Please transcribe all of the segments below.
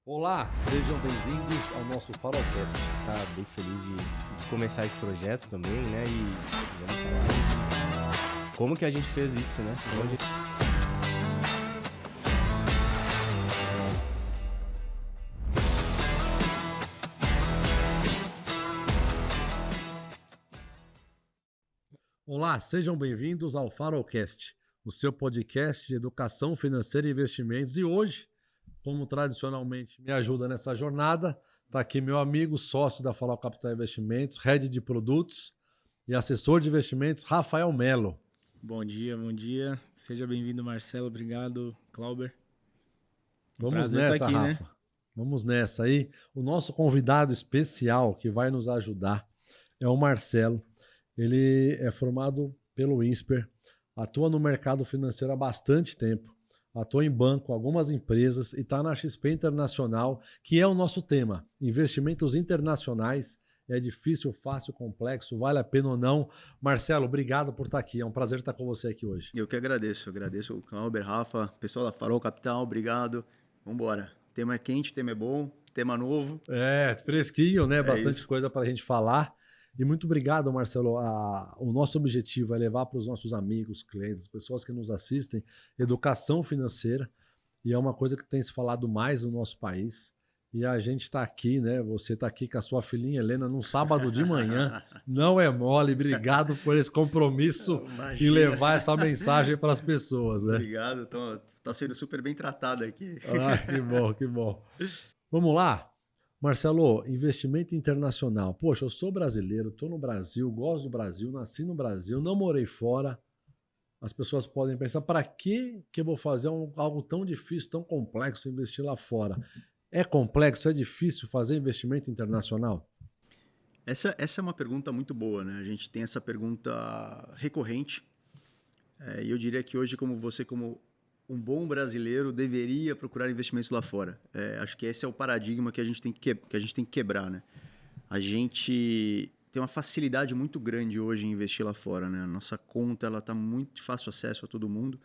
Olá, sejam bem-vindos ao nosso Farolcast. Tá bem feliz de começar esse projeto também, né? E vamos falar como que a gente fez isso, né? Olá, sejam bem-vindos ao Farolcast, o seu podcast de educação financeira e investimentos. E hoje, como tradicionalmente me ajuda nessa jornada, está aqui meu amigo, sócio da Farol Capital Investimentos, head de produtos e assessor de investimentos, Rafael Melo. Bom dia, bom dia. Seja bem-vindo, Marcelo. Obrigado, Clauber. Vamos Prazer nessa, estar aqui, Rafa. né? Vamos nessa aí. O nosso convidado especial que vai nos ajudar é o Marcelo. Ele é formado pelo INSPER, atua no mercado financeiro há bastante tempo, atua em banco, algumas empresas e está na XP Internacional, que é o nosso tema. Investimentos internacionais. É difícil, fácil, complexo, vale a pena ou não? Marcelo, obrigado por estar aqui. É um prazer estar com você aqui hoje. Eu que agradeço. Agradeço o Clauber, Rafa, pessoal da Farol Capital, obrigado. Vamos embora. Tema é quente, tema é bom, tema novo. É, fresquinho, né? Bastante isso. coisa para a gente falar. E muito obrigado, Marcelo. O nosso objetivo é levar para os nossos amigos, clientes, pessoas que nos assistem, educação financeira. E é uma coisa que tem se falado mais no nosso país. E a gente está aqui, né? Você está aqui com a sua filhinha Helena num sábado de manhã. Não é mole. Obrigado por esse compromisso em levar essa mensagem para as pessoas, né? Obrigado. Tá sendo super bem tratado aqui. Ah, que bom, que bom. Vamos lá? Marcelo, investimento internacional. Poxa, eu sou brasileiro, estou no Brasil, gosto do Brasil, nasci no Brasil, não morei fora. As pessoas podem pensar, para que eu vou fazer algo tão difícil, tão complexo, investir lá fora? É complexo, é difícil fazer investimento internacional? Essa é uma pergunta muito boa, né? A gente tem essa pergunta recorrente. E eu diria que hoje, como um bom brasileiro, deveria procurar investimentos lá fora. Acho que esse é o paradigma que a gente tem que quebrar, né? A gente tem uma facilidade muito grande hoje em investir lá fora, né? A nossa conta está muito de fácil acesso a todo mundo.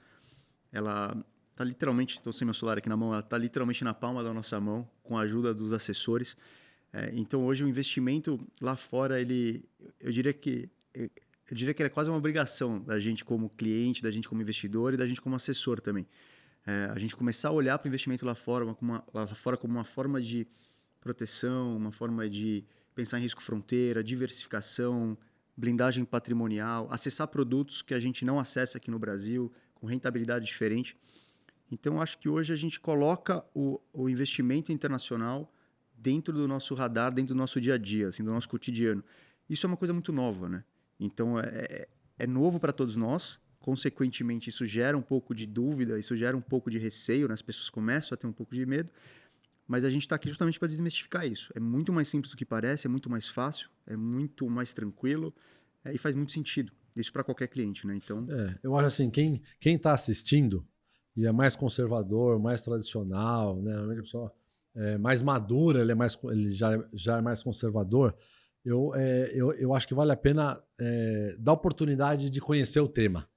Ela está literalmente, estou sem meu celular aqui na mão, ela está literalmente na palma da nossa mão, com a ajuda dos assessores. Então, hoje, o investimento lá fora, eu diria que ele é quase uma obrigação da gente como cliente, da gente como investidor e da gente como assessor também. A gente começar a olhar para o investimento lá fora como uma forma de proteção, uma forma de pensar em risco fronteira, diversificação, blindagem patrimonial, acessar produtos que a gente não acessa aqui no Brasil, com rentabilidade diferente. Então, acho que hoje a gente coloca o investimento internacional dentro do nosso radar, dentro do nosso dia a dia, assim, do nosso cotidiano. Isso é uma coisa muito nova, né? Então, é novo para todos nós. Consequentemente, isso gera um pouco de dúvida, isso gera um pouco de receio, né? As pessoas começam a ter um pouco de medo. Mas a gente está aqui justamente para desmistificar isso. É muito mais simples do que parece, é muito mais fácil, é muito mais tranquilo e faz muito sentido. Isso para qualquer cliente, né? Então, eu acho assim, quem está assistindo e é mais conservador, mais tradicional, né? Normalmente a pessoa é mais madura, ele já é mais conservador. Eu acho que vale a pena dar oportunidade de conhecer o tema,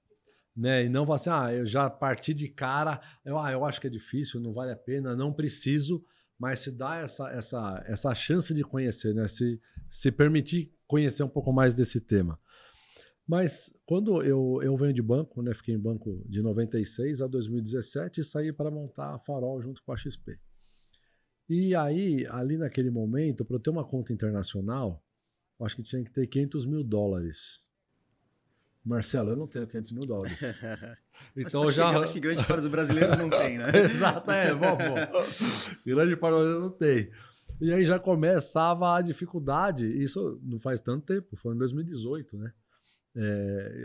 né? E não falar assim, eu já parti de cara, eu acho que é difícil, não vale a pena, não preciso, mas se dá essa chance de conhecer, né? Se permitir conhecer um pouco mais desse tema. Mas quando eu venho de banco, né? Fiquei em banco de 96 a 2017 e saí para montar a Farol junto com a XP. E aí, ali naquele momento, para eu ter uma conta internacional, eu acho que tinha que ter $500 mil. Marcelo, eu não tenho $500 mil. Então acho que grande parte dos brasileiros não tem, né? Exato, bom. Grande parte dos brasileiros não tem. E aí já começava a dificuldade, isso não faz tanto tempo, foi em 2018, né?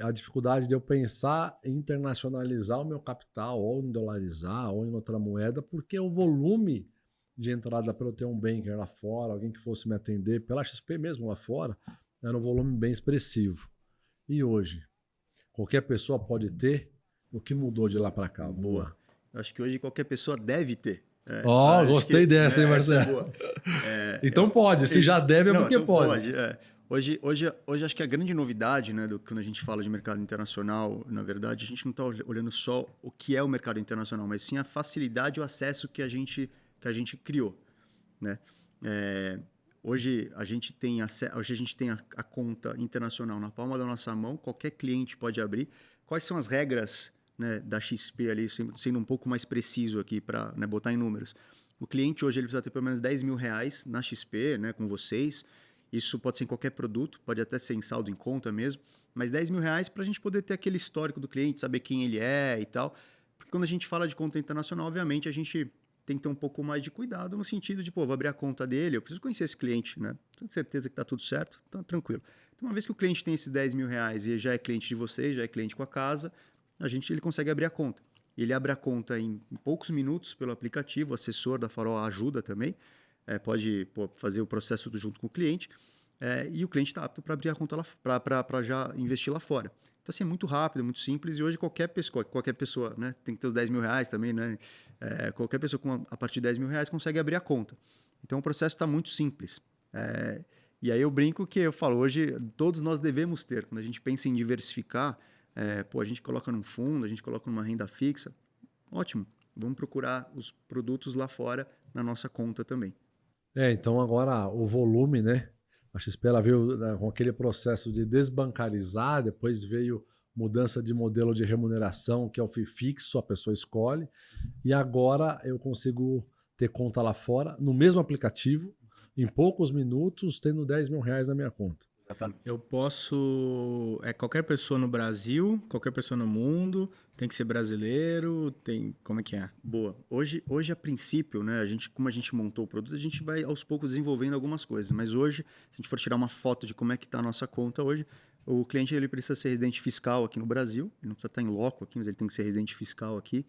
A dificuldade de eu pensar em internacionalizar o meu capital, ou em dolarizar, ou em outra moeda, porque o volume de entrada para eu ter um banker lá fora, alguém que fosse me atender, pela XP mesmo lá fora, era um volume bem expressivo. E hoje? Qualquer pessoa pode ter? O que mudou de lá para cá? Boa. Eu acho que hoje qualquer pessoa deve ter. Gostei dessa, hein, Marcelo? Então pode, se já deve é porque então pode. Hoje acho que a grande novidade, né, quando a gente fala de mercado internacional, na verdade, a gente não está olhando só o que é o mercado internacional, mas sim a facilidade e o acesso que a gente criou. né? Hoje a gente tem a conta internacional na palma da nossa mão, qualquer cliente pode abrir. Quais são as regras, né, da XP ali, sendo um pouco mais preciso aqui para, né, botar em números? O cliente hoje ele precisa ter pelo menos R$10 mil na XP, né, com vocês. Isso pode ser em qualquer produto, pode até ser em saldo em conta mesmo, mas R$10 mil para a gente poder ter aquele histórico do cliente, saber quem ele é e tal. Porque quando a gente fala de conta internacional, obviamente a gente tem que ter um pouco mais de cuidado no sentido de, vou abrir a conta dele, eu preciso conhecer esse cliente, né? Tenho certeza que está tudo certo, então tranquilo. Então, uma vez que o cliente tem esses R$10 mil e já é cliente de vocês, já é cliente com a casa, ele consegue abrir a conta. Ele abre a conta em poucos minutos pelo aplicativo, o assessor da Farol ajuda também, pode fazer o processo junto com o cliente, e o cliente está apto para abrir a conta para já investir lá fora. Então, assim, é muito rápido, muito simples, e hoje qualquer pessoa, né, tem que ter os R$10 mil também, né? Qualquer pessoa a partir de R$10 mil consegue abrir a conta. Então, o processo está muito simples. E aí eu brinco que eu falo, hoje todos nós devemos ter, quando a gente pensa em diversificar, a gente coloca num fundo, a gente coloca numa renda fixa, ótimo, vamos procurar os produtos lá fora na nossa conta também. Então agora o volume, né? A XP ela veio, né, com aquele processo de desbancarizar, depois veio mudança de modelo de remuneração, que é o FII fixo, a pessoa escolhe, e agora eu consigo ter conta lá fora, no mesmo aplicativo, em poucos minutos, tendo R$10 mil na minha conta. Eu posso... qualquer pessoa no Brasil, qualquer pessoa no mundo, tem que ser brasileiro, como é que é? Boa. Hoje a princípio, né, como a gente montou o produto, a gente vai aos poucos desenvolvendo algumas coisas, mas hoje, se a gente for tirar uma foto de como é que está a nossa conta hoje, o cliente ele precisa ser residente fiscal aqui no Brasil, ele não precisa estar em loco aqui, mas ele tem que ser residente fiscal aqui,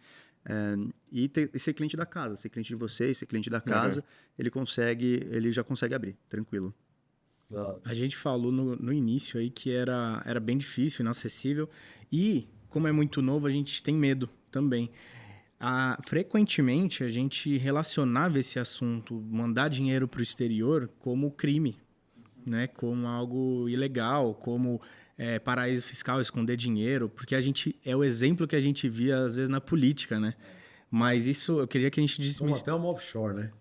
e ser cliente da casa, ser cliente de vocês, ser cliente da casa, ele já consegue abrir, tranquilo. A gente falou no início aí que era bem difícil, inacessível, e como é muito novo, a gente tem medo também. Frequentemente, a gente relacionava esse assunto, mandar dinheiro para o exterior, como crime, né? Como algo ilegal, como paraíso fiscal, esconder dinheiro, porque é o exemplo que a gente via, às vezes, na política, né? Mas isso, eu queria que a gente Até uma offshore, né?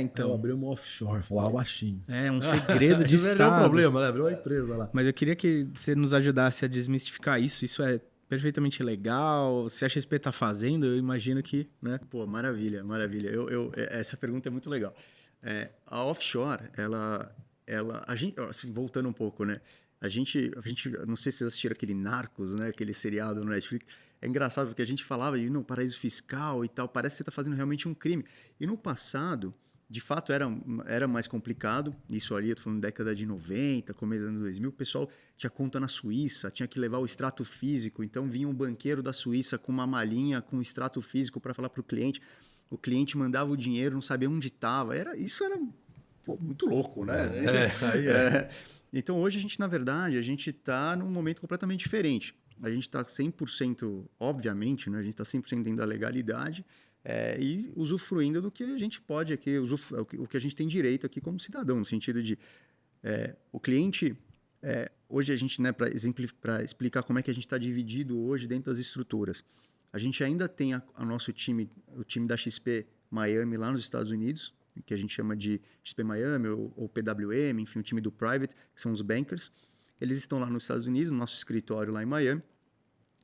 Então. Eu abri uma offshore, falava baixinho. Um segredo de Estado. Não é um problema, né? Abriu uma empresa lá. Mas eu queria que você nos ajudasse a desmistificar isso. Isso é perfeitamente legal? Se a XP está fazendo, eu imagino que, né? Pô, maravilha, maravilha. Essa pergunta é muito legal. A offshore, a gente, assim, voltando um pouco, né? A gente, não sei se vocês assistiram aquele Narcos, né? Aquele seriado no Netflix. É engraçado porque a gente falava de paraíso fiscal e tal, parece que você está fazendo realmente um crime. E no passado, de fato, era mais complicado. Isso ali, eu estou falando década de 90, começo dos anos 2000, o pessoal tinha conta na Suíça, tinha que levar o extrato físico. Então vinha um banqueiro da Suíça com uma malinha com extrato físico para falar para o cliente mandava o dinheiro, não sabia onde estava. Isso era muito louco, né? Então hoje a gente, na verdade, está num momento completamente diferente. A gente está 100%, obviamente, né? A gente está 100% dentro da legalidade e usufruindo do que a gente pode aqui, o que a gente tem direito aqui como cidadão, no sentido de o cliente... hoje a gente, né, para explicar como é que a gente está dividido hoje dentro das estruturas, a gente ainda tem o nosso time, o time da XP Miami lá nos Estados Unidos, que a gente chama de XP Miami ou PWM, enfim, o time do Private, que são os bankers. Eles estão lá nos Estados Unidos, no nosso escritório lá em Miami.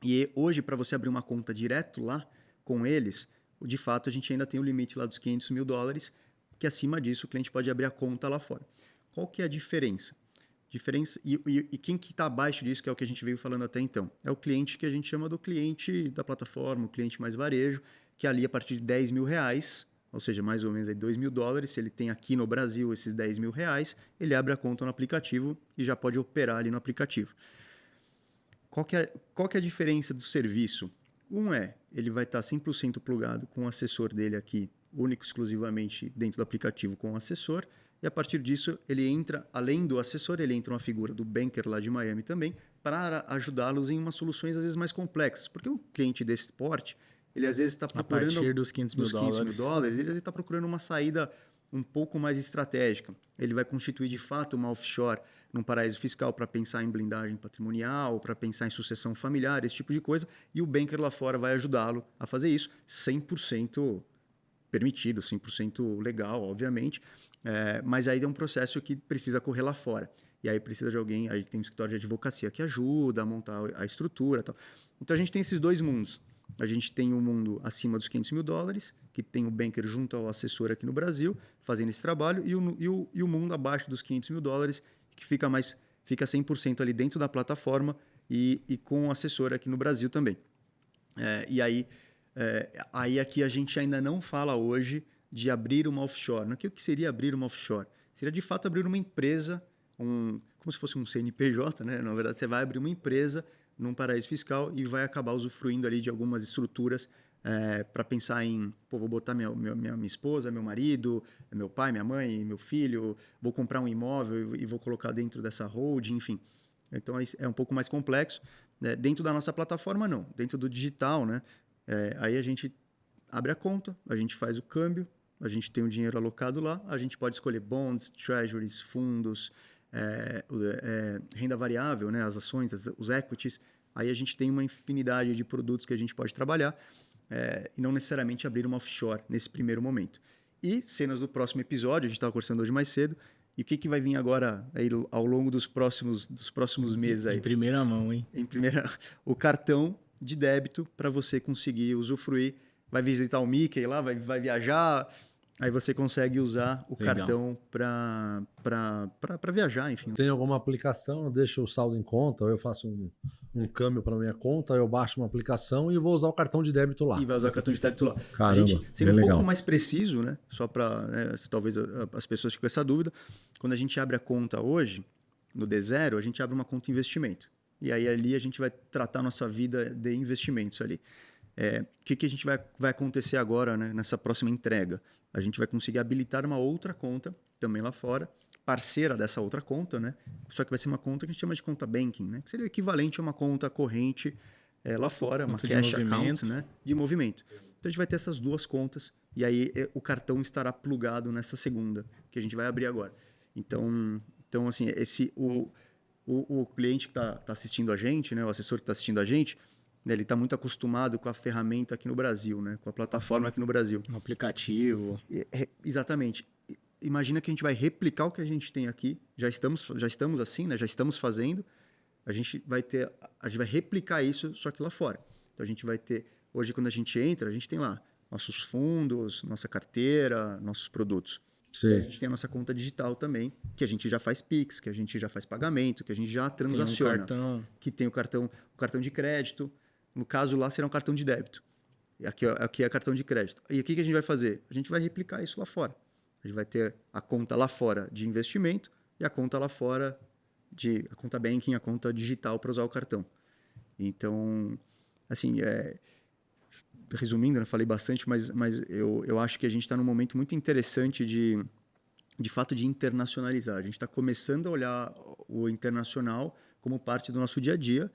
E hoje, para você abrir uma conta direto lá com eles, de fato, a gente ainda tem o limite lá dos $500 mil, que acima disso o cliente pode abrir a conta lá fora. Qual que é a diferença? E quem que está abaixo disso, que é o que a gente veio falando até então? É o cliente que a gente chama do cliente da plataforma, o cliente mais varejo, que ali a partir de R$10 mil, ou seja, mais ou menos $2 mil, se ele tem aqui no Brasil esses R$10 mil, ele abre a conta no aplicativo e já pode operar ali no aplicativo. Qual que é a diferença do serviço? Ele vai estar 100% plugado com o assessor dele aqui, único exclusivamente dentro do aplicativo com o assessor, e a partir disso ele entra, além do assessor, ele entra uma figura do banker lá de Miami também, para ajudá-los em umas soluções às vezes mais complexas, porque um cliente desse porte, ele às vezes está procurando... A partir dos $500 mil, ele às vezes está procurando uma saída um pouco mais estratégica. Ele vai constituir de fato uma offshore num paraíso fiscal para pensar em blindagem patrimonial, para pensar em sucessão familiar, esse tipo de coisa, e o banker lá fora vai ajudá-lo a fazer isso 100% permitido, 100% legal, obviamente, mas aí é um processo que precisa correr lá fora. E aí precisa de alguém, aí tem um escritório de advocacia que ajuda a montar a estrutura e tal. Então a gente tem esses dois mundos. A gente tem um mundo acima dos $500 mil, que tem o banker junto ao assessor aqui no Brasil, fazendo esse trabalho, e o mundo abaixo dos $500 mil, que fica 100% ali dentro da plataforma e com o assessor aqui no Brasil também. E aí aqui a gente ainda não fala hoje de abrir uma offshore. O que seria abrir uma offshore? Seria, de fato, abrir uma empresa, como se fosse um CNPJ, né? Na verdade, você vai abrir uma empresa num paraíso fiscal e vai acabar usufruindo ali de algumas estruturas para pensar em, vou botar minha esposa, meu marido, meu pai, minha mãe, meu filho, vou comprar um imóvel e vou colocar dentro dessa holding, enfim. Então, é um pouco mais complexo. Dentro da nossa plataforma, não. Dentro do digital, né? Aí a gente abre a conta, a gente faz o câmbio, a gente tem o dinheiro alocado lá, a gente pode escolher bonds, treasuries, fundos, renda variável, né? As ações, os equities. Aí a gente tem uma infinidade de produtos que a gente pode trabalhar e não necessariamente abrir uma offshore nesse primeiro momento. E cenas do próximo episódio, a gente estava conversando hoje mais cedo, e o que vai vir agora aí, ao longo dos próximos meses? Aí? Em primeira mão, hein? O cartão de débito para você conseguir usufruir. Vai visitar o Mickey lá, vai viajar, aí você consegue usar o cartão para viajar, enfim. Tem alguma aplicação, eu deixo o saldo em conta, ou eu faço um câmbio para minha conta, eu baixo uma aplicação e vou usar o cartão de débito lá. E vai usar o cartão de débito lá. Caramba, a gente seria um legal. pouco mais preciso, né? Só para, talvez as pessoas fiquem com essa dúvida. Quando a gente abre a conta hoje, no D0, a gente abre uma conta de investimento. E aí ali a gente vai tratar a nossa vida de investimentos ali. O que a gente vai acontecer agora, né, nessa próxima entrega? A gente vai conseguir habilitar uma outra conta, também lá fora, parceira dessa outra conta, né? Só que vai ser uma conta que a gente chama de conta banking, né? Que seria o equivalente a uma conta corrente lá fora, uma cash account, né? De movimento. Então a gente vai ter essas duas contas e aí o cartão estará plugado nessa segunda, que a gente vai abrir agora. Então assim, o cliente que está assistindo a gente, né? O assessor que está assistindo a gente, ele está muito acostumado com a ferramenta aqui no Brasil, né? Com a plataforma aqui no Brasil. Um aplicativo. Exatamente. Imagina que a gente vai replicar o que a gente tem aqui. Já estamos assim, né? Já estamos fazendo. A gente vai replicar isso, só que lá fora. Então a gente vai ter... Hoje, quando a gente entra, a gente tem lá nossos fundos, nossa carteira, nossos produtos. Sim. A gente tem a nossa conta digital também, que a gente já faz Pix, que a gente já faz pagamento, que a gente já transaciona. Tem um cartão. Que tem o cartão de crédito. No caso lá será um cartão de débito. Aqui é cartão de crédito. E o que a gente vai fazer? A gente vai replicar isso lá fora. A gente vai ter a conta lá fora de investimento e a conta lá fora a conta banking, a conta digital para usar o cartão. Então, assim, resumindo, eu falei bastante, mas eu acho que a gente está num momento muito interessante de fato de internacionalizar. A gente está começando a olhar o internacional como parte do nosso dia a dia.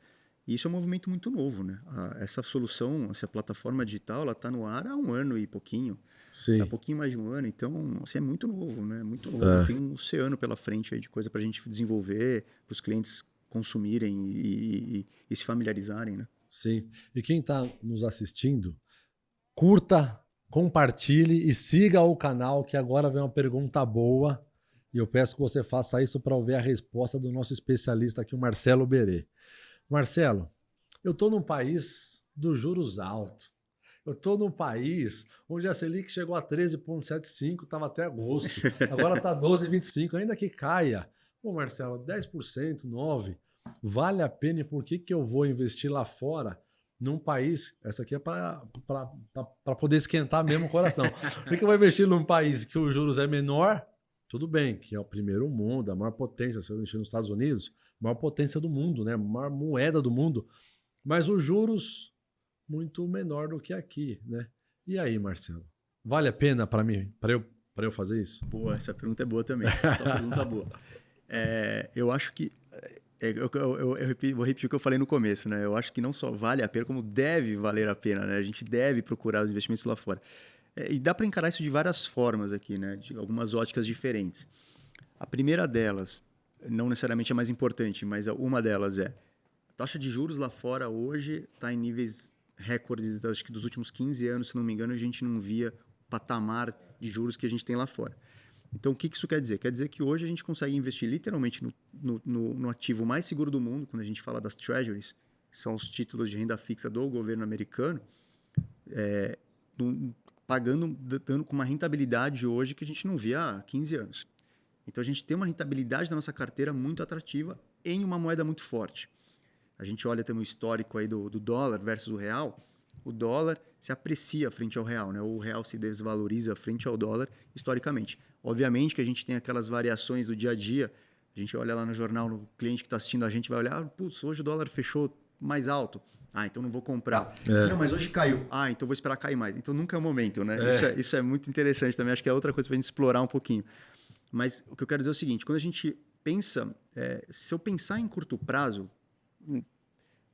E isso é um movimento muito novo, né? Essa solução, essa plataforma digital, ela está no ar há 1 ano e pouquinho. Sim. Há pouquinho mais de 1 ano. Então, assim, é muito novo, né? Muito novo. Tem um oceano pela frente aí de coisa para a gente desenvolver, para os clientes consumirem e se familiarizarem, né? Sim. E quem está nos assistindo, curta, compartilhe e siga o canal, que agora vem uma pergunta boa. E eu peço que você faça isso para ouvir a resposta do nosso especialista aqui, o Marcelo Berê. Marcelo, eu estou num país dos juros altos. Eu estou num país onde a Selic chegou a 13,75, estava até agosto. Agora está 12,25, ainda que caia. Pô, Marcelo, 10%, 9%. Vale a pena e por que eu vou investir lá fora num país... Essa aqui é para poder esquentar mesmo o coração. Por que eu vou investir num país que os juros é menor? Tudo bem, que é o primeiro mundo, a maior potência. Se eu investir nos Estados Unidos, a maior potência do mundo, né? A maior moeda do mundo. Mas os juros muito menor do que aqui, né? E aí, Marcelo? Vale a pena para mim, para eu fazer isso? Boa, essa pergunta é boa também. Essa pergunta é boa. Eu acho que... vou repetir o que eu falei no começo, né? Eu acho que não só vale a pena, como deve valer a pena, né? A gente deve procurar os investimentos lá fora. E dá para encarar isso de várias formas aqui, né? De algumas óticas diferentes. A primeira delas, não necessariamente a mais importante, mas uma delas a taxa de juros lá fora hoje está em níveis recordes, acho que dos últimos 15 anos, se não me engano, a gente não via patamar de juros que a gente tem lá fora. Então, o que isso quer dizer? Quer dizer que hoje a gente consegue investir literalmente no ativo mais seguro do mundo, quando a gente fala das treasuries, que são os títulos de renda fixa do governo americano, dando com uma rentabilidade hoje que a gente não via há 15 anos. Então, a gente tem uma rentabilidade da nossa carteira muito atrativa em uma moeda muito forte. A gente olha também o histórico aí do dólar versus o real. O dólar se aprecia frente ao real, né? O real se desvaloriza frente ao dólar historicamente. Obviamente que a gente tem aquelas variações do dia a dia. A gente olha lá no jornal, no cliente que está assistindo a gente vai olhar, putz, hoje o dólar fechou mais alto. Ah, então não vou comprar. Não, mas hoje caiu. Ah, então vou esperar cair mais. Então nunca é o momento, né? Isso é muito interessante também. Acho que é outra coisa para a gente explorar um pouquinho. Mas o que eu quero dizer é o seguinte, quando a gente pensa, se eu pensar em curto prazo,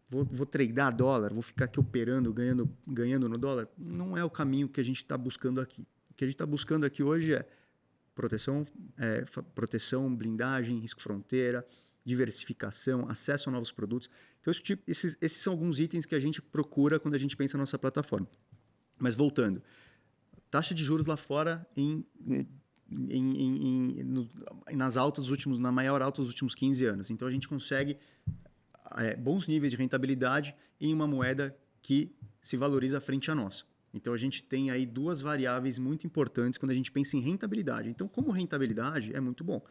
vou tradear dólar, vou ficar aqui operando, ganhando no dólar, não é o caminho que a gente está buscando aqui. O que a gente está buscando aqui hoje é proteção, blindagem, risco fronteira, diversificação, acesso a novos produtos. Então, esses são alguns itens que a gente procura quando a gente pensa na nossa plataforma. Mas voltando, taxa de juros lá fora na maior alta dos últimos 15 anos. Então, a gente consegue bons níveis de rentabilidade em uma moeda que se valoriza frente à nossa. Então, a gente tem aí duas variáveis muito importantes quando a gente pensa em rentabilidade. Então, como rentabilidade, é muito bom.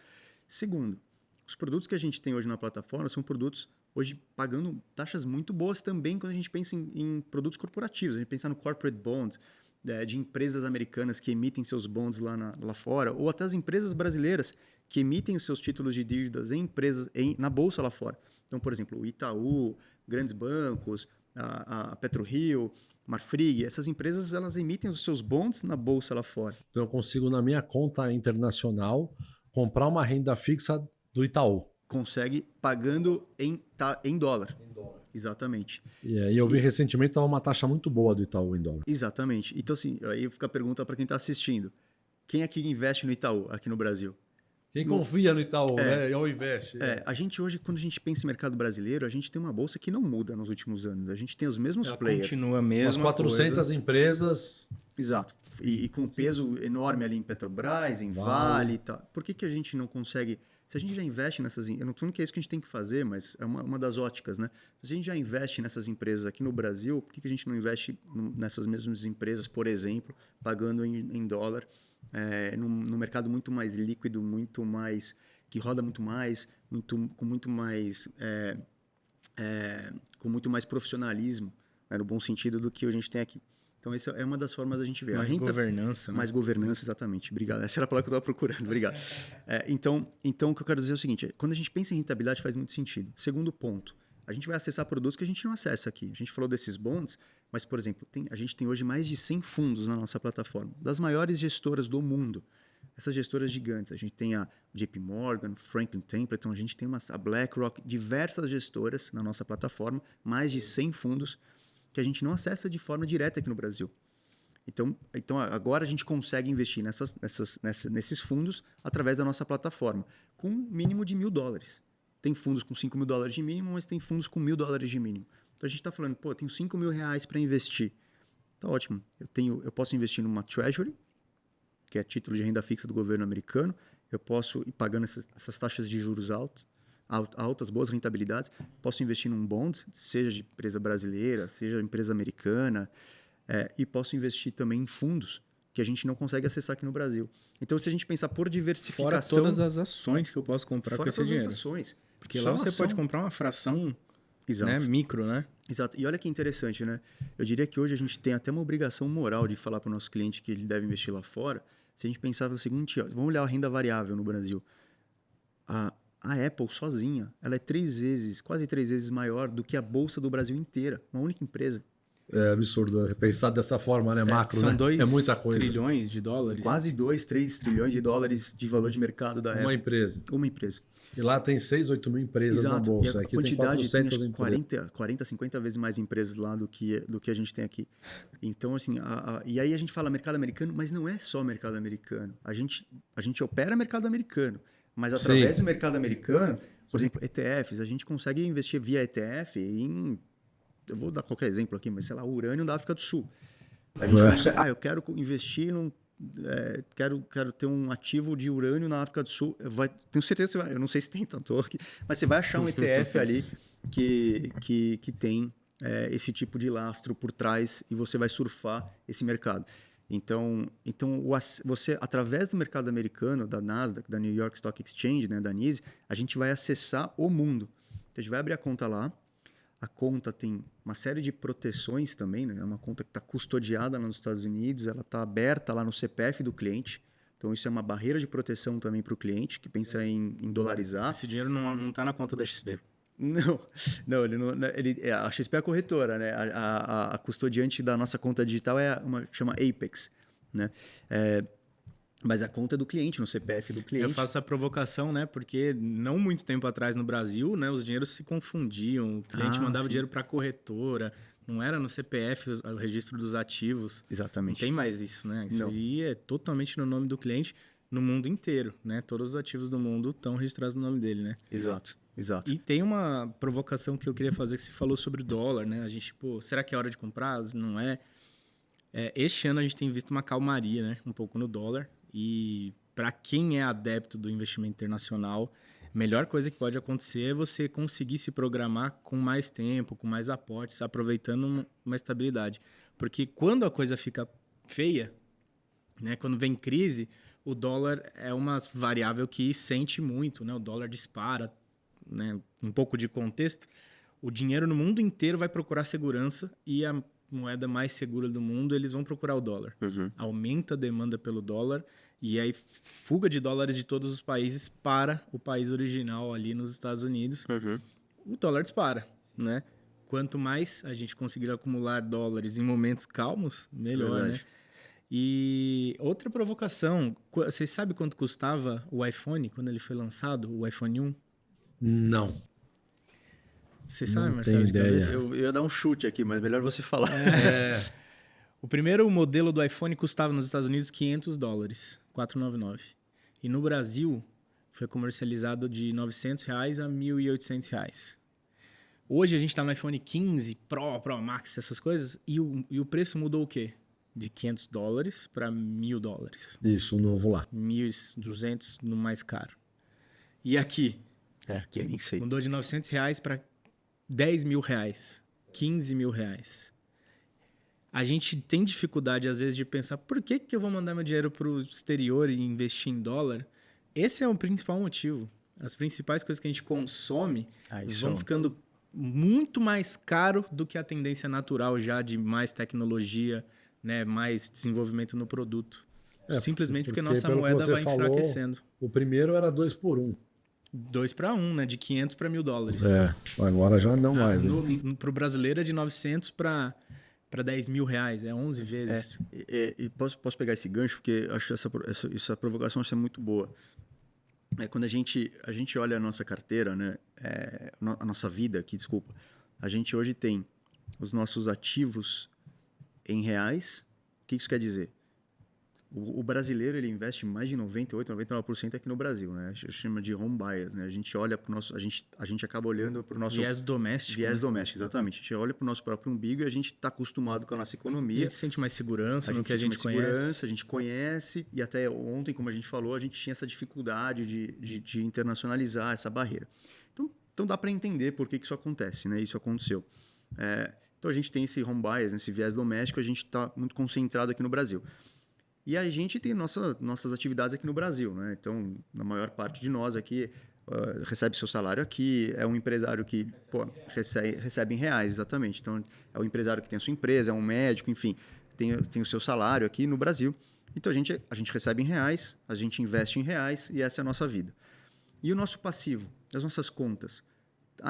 Segundo, os produtos que a gente tem hoje na plataforma são produtos hoje pagando taxas muito boas também quando a gente pensa em produtos corporativos. A gente pensa no corporate bond, de empresas americanas que emitem seus bonds lá fora, ou até as empresas brasileiras que emitem os seus títulos de dívidas na bolsa lá fora. Então, por exemplo, o Itaú, grandes bancos, a PetroRio, Marfrig, essas empresas elas emitem os seus bonds na bolsa lá fora. Então eu consigo, na minha conta internacional, comprar uma renda fixa do Itaú. Consegue pagando em dólar. Exatamente. E aí eu vi recentemente estava uma taxa muito boa do Itaú em dólar. Exatamente. Então, assim, aí fica a pergunta para quem está assistindo. Quem aqui investe no Itaú, aqui no Brasil? Quem confia no Itaú, né? Ou investe. A gente hoje, quando a gente pensa em mercado brasileiro, a gente tem uma bolsa que não muda nos últimos anos. A gente tem os mesmos players. Continua mesmo. Umas 400 empresas. Exato. E com um peso enorme ali em Petrobras, em Vale e tal. Por que a gente não consegue... Se a gente já investe nessas... Eu não estou falando que é isso que a gente tem que fazer, mas é uma das óticas, né? Se a gente já investe nessas empresas aqui no Brasil, por que a gente não investe nessas mesmas empresas, por exemplo, pagando em dólar, num mercado muito mais líquido, muito mais... que roda muito mais, com muito mais profissionalismo, né, no bom sentido do que a gente tem aqui. Então, essa é uma das formas da gente ver. Governança. Mais governança, exatamente. Obrigado. Essa era a palavra que eu estava procurando. Obrigado. Então, o que eu quero dizer é o seguinte. Quando a gente pensa em rentabilidade, faz muito sentido. Segundo ponto, a gente vai acessar produtos que a gente não acessa aqui. A gente falou desses bonds, mas, por exemplo, a gente tem hoje mais de 100 fundos na nossa plataforma, das maiores gestoras do mundo. Essas gestoras gigantes. A gente tem a JP Morgan, Franklin Templeton, a gente tem a BlackRock, diversas gestoras na nossa plataforma, mais de 100 fundos que a gente não acessa de forma direta aqui no Brasil. Então agora a gente consegue investir nesses fundos através da nossa plataforma, com um mínimo de $1.000. Tem fundos com $5.000 de mínimo, mas tem fundos com $1.000 de mínimo. Então a gente está falando, eu tenho R$5.000 para investir. Tá ótimo. Eu posso investir numa Treasury, que é título de renda fixa do governo americano. Eu posso ir pagando essas taxas de juros altas, boas rentabilidades. Posso investir num bond, seja de empresa brasileira, seja de empresa americana, e posso investir também em fundos que a gente não consegue acessar aqui no Brasil. Então, se a gente pensar por diversificação... Fora todas as ações que eu posso comprar com esse dinheiro. Fora todas as ações. Porque lá você pode comprar uma fração, né, micro, né? Exato. E olha que interessante, né? Eu diria que hoje a gente tem até uma obrigação moral de falar para o nosso cliente que ele deve investir lá fora. Se a gente pensar no seguinte, vamos olhar a renda variável no Brasil. A Apple sozinha, ela é quase 3 vezes maior do que a bolsa do Brasil inteira, uma única empresa. É absurdo, né? Pensar dessa forma, né? Macro, são né? 2 é muita coisa. trilhões de dólares. Quase 3 trilhões de dólares de valor de mercado da Apple. Uma empresa. E lá tem 6, 8 mil empresas na bolsa. E a aqui quantidade tem tem 40, 50 vezes mais empresas lá do que a gente tem aqui. Então, assim, e aí a gente fala mercado americano, mas não é só mercado americano. A gente opera mercado americano, mas através do mercado americano, por exemplo, ETFs, a gente consegue investir via ETF em... Eu vou dar qualquer exemplo aqui, mas sei lá, urânio da África do Sul. A gente consegue, eu quero investir num quero ter um ativo de urânio na África do Sul. Tenho certeza que você vai, eu não sei se tem tanto aqui, mas você vai achar um ETF ali que tem esse tipo de lastro por trás e você vai surfar esse mercado. Então você, através do mercado americano, da Nasdaq, da New York Stock Exchange, né, da NYSE, a gente vai acessar o mundo. Então, a gente vai abrir a conta lá. A conta tem uma série de proteções também, né? É uma conta que está custodiada lá nos Estados Unidos, ela está aberta lá no CPF do cliente. Então, isso é uma barreira de proteção também para o cliente que pensa em dolarizar. Esse dinheiro não está na conta da XP. Não, a XP é a corretora, né? A custodiante da nossa conta digital é uma que chama Apex, né? Mas a conta é do cliente, no CPF do cliente. Eu faço essa provocação, né? Porque não muito tempo atrás no Brasil, né, os dinheiros se confundiam. O cliente mandava dinheiro para a corretora, não era no CPF o registro dos ativos. Exatamente. Não tem mais isso, né? Isso aí é totalmente no nome do cliente no mundo inteiro, né? Todos os ativos do mundo estão registrados no nome dele, né? Exato. E tem uma provocação que eu queria fazer, que você falou sobre o dólar, né? A gente, será que é hora de comprar? Não é? Este ano a gente tem visto uma calmaria, né? Um pouco no dólar. E para quem é adepto do investimento internacional, a melhor coisa que pode acontecer é você conseguir se programar com mais tempo, com mais aportes, aproveitando uma estabilidade. Porque quando a coisa fica feia, né? Quando vem crise, o dólar é uma variável que sente muito, né? O dólar dispara, né? Um pouco de contexto, o dinheiro no mundo inteiro vai procurar segurança e a moeda mais segura do mundo, eles vão procurar o dólar. Uhum. Aumenta a demanda pelo dólar e aí fuga de dólares de todos os países para o país original ali nos Estados Unidos. Uhum. O dólar dispara, né? Quanto mais a gente conseguir acumular dólares em momentos calmos, melhor, né? E outra provocação, vocês sabem quanto custava o iPhone quando ele foi lançado, o iPhone 1? Não. Você sabe, Não Marcelo? tenho ideia. Eu ia dar um chute aqui, mas melhor você falar. O primeiro modelo do iPhone custava nos Estados Unidos $500, $499. E no Brasil foi comercializado de R$900 a R$1.800. Hoje a gente está no iPhone 15 Pro Max, essas coisas, e o preço mudou o quê? De $500 para $1.000. Isso, o novo lá. 1.200 no mais caro. E aqui? Que eu nem sei. Mudou de R$900 para R$10.000, R$15.000. A gente tem dificuldade, às vezes, de pensar por que eu vou mandar meu dinheiro para o exterior e investir em dólar? Esse é o principal motivo. As principais coisas que a gente consome vão ficando muito mais caro do que a tendência natural já de mais tecnologia, né, mais desenvolvimento no produto. Simplesmente porque nossa moeda vai enfraquecendo. O primeiro era 2 por 1. 2 para 1, né? De $500 para $1.000. Agora já não mais. Para o brasileiro é de 900 para R$10.000, é 11 vezes. E posso pegar esse gancho, porque acho essa provocação é muito boa. Quando a gente olha a nossa carteira, né? A nossa vida aqui, desculpa. A gente hoje tem os nossos ativos em reais. O que isso quer dizer? O brasileiro ele investe mais de 98%, 99% aqui no Brasil, né? A gente chama de home bias, né? A gente olha para o nosso, a gente acaba olhando para o nosso viés doméstico. Viés doméstico, exatamente. A gente olha para o nosso próprio umbigo e a gente está acostumado com a nossa economia. A gente sente mais segurança no que a gente conhece. A gente conhece e até ontem, como a gente falou, a gente tinha essa dificuldade de internacionalizar essa barreira. Então dá para entender por que isso acontece, né? Isso aconteceu. Então a gente tem esse home bias, esse viés doméstico, a gente está muito concentrado aqui no Brasil. E a gente tem nossas atividades aqui no Brasil, né? Então, na maior parte de nós aqui recebe seu salário aqui, é um empresário que recebe em reais, exatamente. Então, é o empresário que tem a sua empresa, é um médico, enfim, tem o seu salário aqui no Brasil. Então, a gente recebe em reais, a gente investe em reais e essa é a nossa vida. E o nosso passivo, as nossas contas?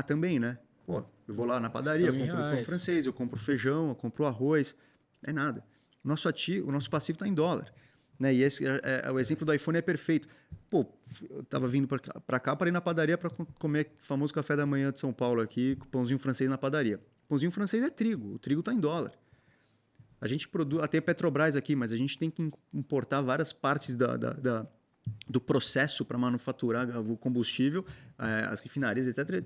também, né? Eu vou lá na padaria, eu compro pão francês, eu compro feijão, eu compro arroz. É nada. O nosso passivo está em dólar. Né? E esse o exemplo do iPhone é perfeito. Eu estava vindo para cá para ir na padaria para comer o famoso café da manhã de São Paulo aqui, com pãozinho francês na padaria. Pãozinho francês é trigo, o trigo está em dólar. A gente produz, até Petrobras aqui, mas a gente tem que importar várias partes do processo para manufaturar o combustível, as refinarias, etc.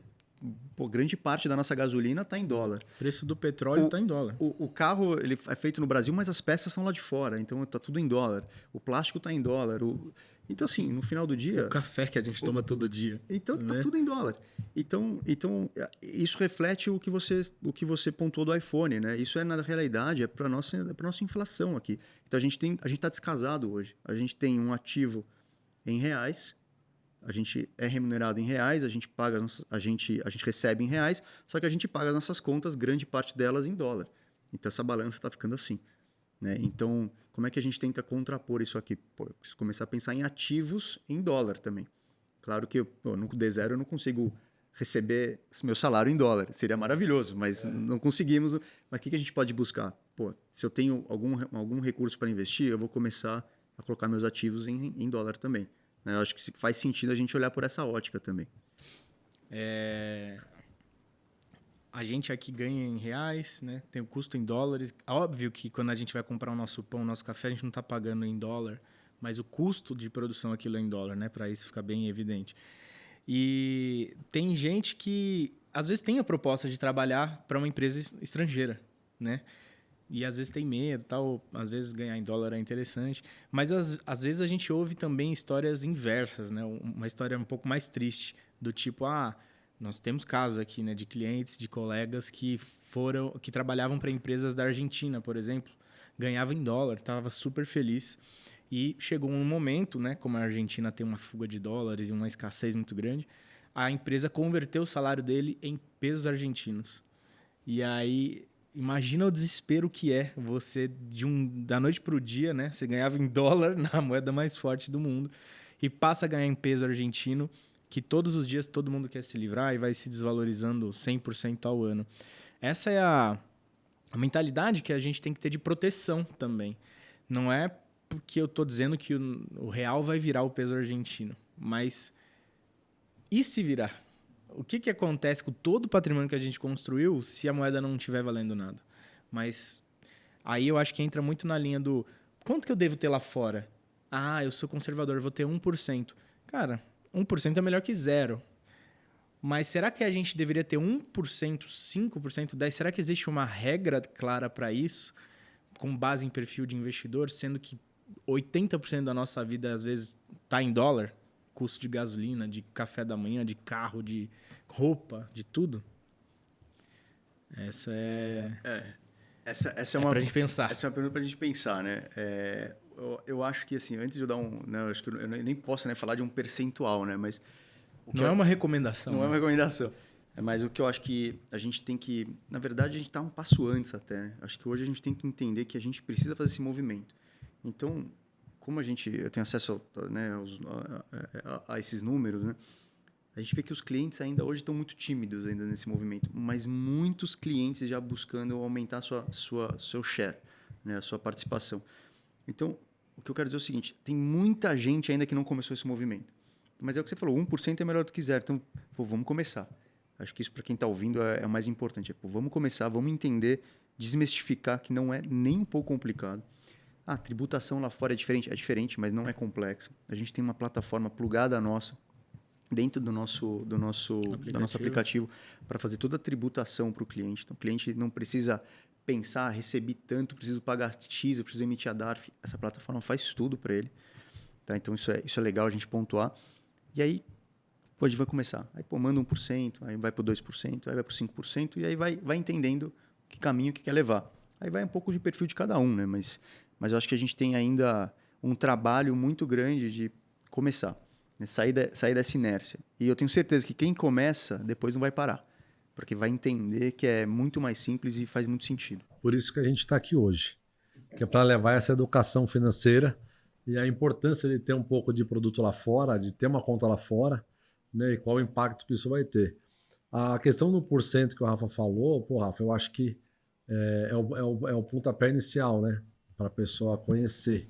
grande parte da nossa gasolina está em dólar. O preço do petróleo está em dólar. O carro ele é feito no Brasil, mas as peças são lá de fora, então está tudo em dólar. O plástico está em dólar. Então, assim, no final do dia... O café que a gente toma todo dia. Então, né? tá tudo em dólar. Então, isso reflete o que você pontuou do iPhone, né? Isso na realidade, é para nossa inflação aqui. Então, a gente está descasado hoje. A gente tem um ativo em reais, a gente é remunerado em reais, a gente recebe em reais, só que a gente paga as nossas contas, grande parte delas em dólar. Então, essa balança está ficando assim. Né? Então, como é que a gente tenta contrapor isso aqui? Pô, eu preciso começar a pensar em ativos em dólar também. Claro que no D0 eu não consigo receber meu salário em dólar. Seria maravilhoso, mas não conseguimos. Mas o que a gente pode buscar? Pô, se eu tenho algum recurso para investir, eu vou começar a colocar meus ativos em dólar também. Né? Eu acho que faz sentido a gente olhar por essa ótica também. A gente aqui ganha em reais, né? Tem o custo em dólares. Óbvio que quando a gente vai comprar o nosso pão, o nosso café, a gente não está pagando em dólar, mas o custo de produção aquilo é em dólar, né? Para isso ficar bem evidente. E tem gente que às vezes tem a proposta de trabalhar para uma empresa estrangeira, né? E às vezes tem medo, tal, às vezes ganhar em dólar é interessante, mas às vezes a gente ouve também histórias inversas, né? Uma história um pouco mais triste, do tipo, nós temos casos aqui, né, de clientes, de colegas que trabalhavam para empresas da Argentina, por exemplo, ganhavam em dólar, estava super feliz. E chegou um momento, né, como a Argentina tem uma fuga de dólares e uma escassez muito grande, a empresa converteu o salário dele em pesos argentinos. E aí, imagina o desespero que é você, da noite para o dia, né, você ganhava em dólar, na moeda mais forte do mundo, e passa a ganhar em peso argentino, que todos os dias todo mundo quer se livrar e vai se desvalorizando 100% ao ano. Essa é a mentalidade que a gente tem que ter de proteção também. Não é porque eu estou dizendo que o real vai virar o peso argentino, mas e se virar? O que acontece com todo o patrimônio que a gente construiu se a moeda não estiver valendo nada? Mas aí eu acho que entra muito na linha do quanto que eu devo ter lá fora? Eu sou conservador, eu vou ter 1%. Cara, 1% é melhor que zero. Mas será que a gente deveria ter 1%, 5%, 10%? Será que existe uma regra clara para isso, com base em perfil de investidor, sendo que 80% da nossa vida, às vezes, está em dólar? Custo de gasolina, de café da manhã, de carro, de roupa, de tudo? Essa é uma pra gente pensar. Essa é uma pergunta para a gente pensar, né? Eu acho que, assim, antes de eu dar eu acho que eu nem posso, né, falar de um percentual, né? Mas não é uma recomendação. Não é uma recomendação. Mas o que eu acho que a gente tem que... Na verdade, a gente está um passo antes até, né? Acho que hoje a gente tem que entender que a gente precisa fazer esse movimento. Então, como eu tenho acesso, né, a esses números, né? A gente vê que os clientes ainda hoje estão muito tímidos ainda nesse movimento, mas muitos clientes já buscando aumentar seu share, né, a sua participação. Então, o que eu quero dizer é o seguinte, tem muita gente ainda que não começou esse movimento. Mas é o que você falou, 1% é melhor do que zero. Então, vamos começar. Acho que isso, para quem está ouvindo, é o mais importante. Vamos começar, vamos entender, desmistificar que não é nem um pouco complicado. A tributação lá fora é diferente, mas não é complexa. A gente tem uma plataforma plugada à nossa, dentro do nosso aplicativo para fazer toda a tributação para o cliente. Então, o cliente não precisa pensar, recebi tanto, preciso pagar X, eu preciso emitir a DARF. Essa plataforma faz tudo para ele. Tá? Então, isso é legal a gente pontuar. E aí, a gente vai começar. Aí, manda 1%, aí vai para o 2%, aí vai para o 5%, e aí vai entendendo que caminho que quer levar. Aí vai um pouco de perfil de cada um, né? Mas eu acho que a gente tem ainda um trabalho muito grande de começar, né? Sair dessa inércia. E eu tenho certeza que quem começa, depois não vai parar, porque vai entender que é muito mais simples e faz muito sentido. Por isso que a gente está aqui hoje, que é para levar essa educação financeira e a importância de ter um pouco de produto lá fora, de ter uma conta lá fora, né? E qual o impacto que isso vai ter. A questão do porcento que o Rafa falou, Rafa, eu acho que é o pontapé inicial, né? Para a pessoa conhecer.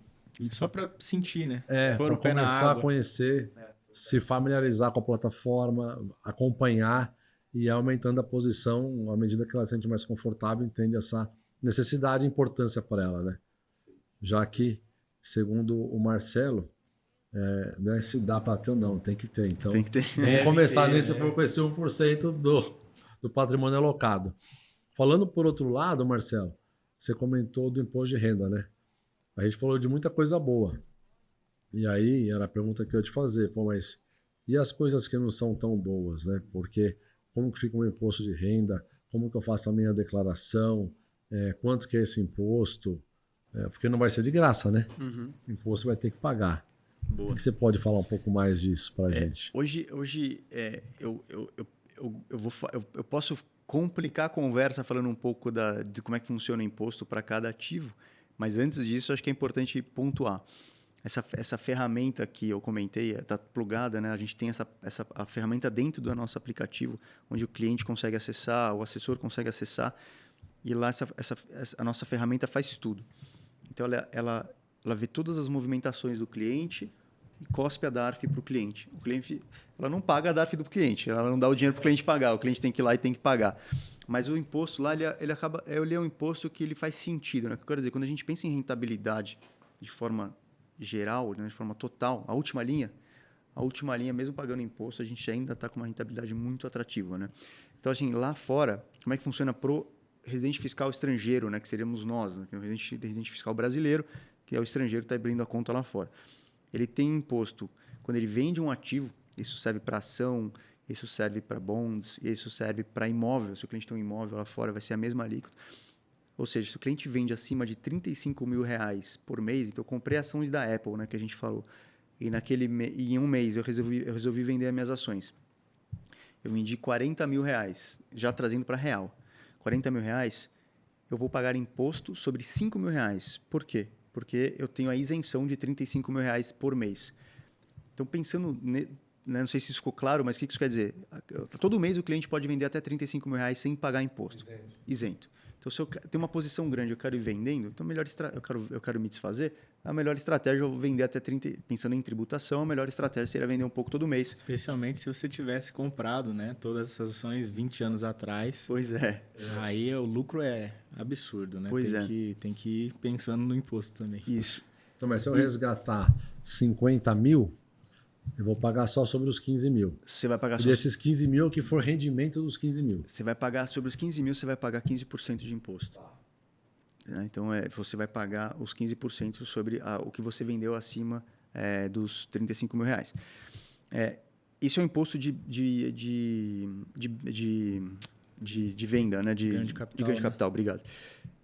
Só para sentir, né? Para começar a conhecer, se familiarizar com a plataforma, acompanhar e ir aumentando a posição à medida que ela se sente mais confortável, entende essa necessidade e importância para ela, né? Já que, segundo o Marcelo, Né, se dá para ter ou não, tem que ter. Então, Tem que ter. vamos começar nesse com esse 1% do patrimônio alocado. Falando por outro lado, Marcelo, você comentou do imposto de renda, né? A gente falou de muita coisa boa. E aí, era a pergunta que eu ia te fazer, pô, mas e as coisas que não são tão boas, né? Porque como que fica o imposto de renda? Como que eu faço a minha declaração? Quanto que é esse imposto? Porque não vai ser de graça, né? Uhum. O imposto vai ter que pagar. Boa. O que você pode falar um pouco mais disso para a gente? Hoje eu posso complicar a conversa falando um pouco de como é que funciona o imposto para cada ativo, mas antes disso, acho que é importante pontuar. Essa ferramenta que eu comentei está plugada, né? A gente tem a ferramenta dentro do nosso aplicativo, onde o cliente consegue acessar, o assessor consegue acessar, e lá a nossa ferramenta faz tudo. Então, ela vê todas as movimentações do cliente e cospe a DARF para o cliente. Ela não paga a DARF do cliente, ela não dá o dinheiro para o cliente pagar, o cliente tem que ir lá e tem que pagar. Mas o imposto lá, ele é um imposto que ele faz sentido. Né? O que eu quero dizer, quando a gente pensa em rentabilidade de forma geral, né, de forma total, a última linha, mesmo pagando imposto, a gente ainda está com uma rentabilidade muito atrativa. Né? Então, assim, lá fora, como é que funciona pro residente fiscal estrangeiro, né, que seríamos nós, né, que é o residente fiscal brasileiro, que é o estrangeiro que está abrindo a conta lá fora. Ele tem imposto quando ele vende um ativo, isso serve para ação, isso serve para bonds, isso serve para imóvel. Se o cliente tem um imóvel lá fora, vai ser a mesma alíquota. Ou seja, se o cliente vende acima de R$35 mil por mês, então eu comprei ações da Apple, né, que a gente falou, e em um mês eu resolvi vender as minhas ações. Eu vendi R$40 mil, já trazendo para real. R$40 mil, eu vou pagar imposto sobre R$5 mil. Por quê? Porque eu tenho a isenção de R$35 mil por mês. Então, pensando, né, não sei se isso ficou claro, mas o que isso quer dizer? Todo mês o cliente pode vender até R$35 mil sem pagar imposto. Isento. Então, se eu tenho uma posição grande, eu quero ir vendendo, então eu quero me desfazer, a melhor estratégia é eu vender até 30, pensando em tributação, a melhor estratégia seria vender um pouco todo mês. Especialmente se você tivesse comprado, né, todas essas ações 20 anos atrás. Pois é. Aí o lucro é absurdo, né? Pois tem que ir pensando no imposto também. Isso. Então, mas se eu resgatar 50 mil, eu vou pagar só sobre os 15 mil. Você vai pagar e desses 15 mil, que for rendimento dos 15 mil. Você vai pagar sobre os 15 mil, você vai pagar 15% de imposto. Então, você vai pagar os 15% sobre o que você vendeu acima dos R$35 mil. Isso é o imposto de venda, né? Ganho de capital. De ganho de capital, obrigado.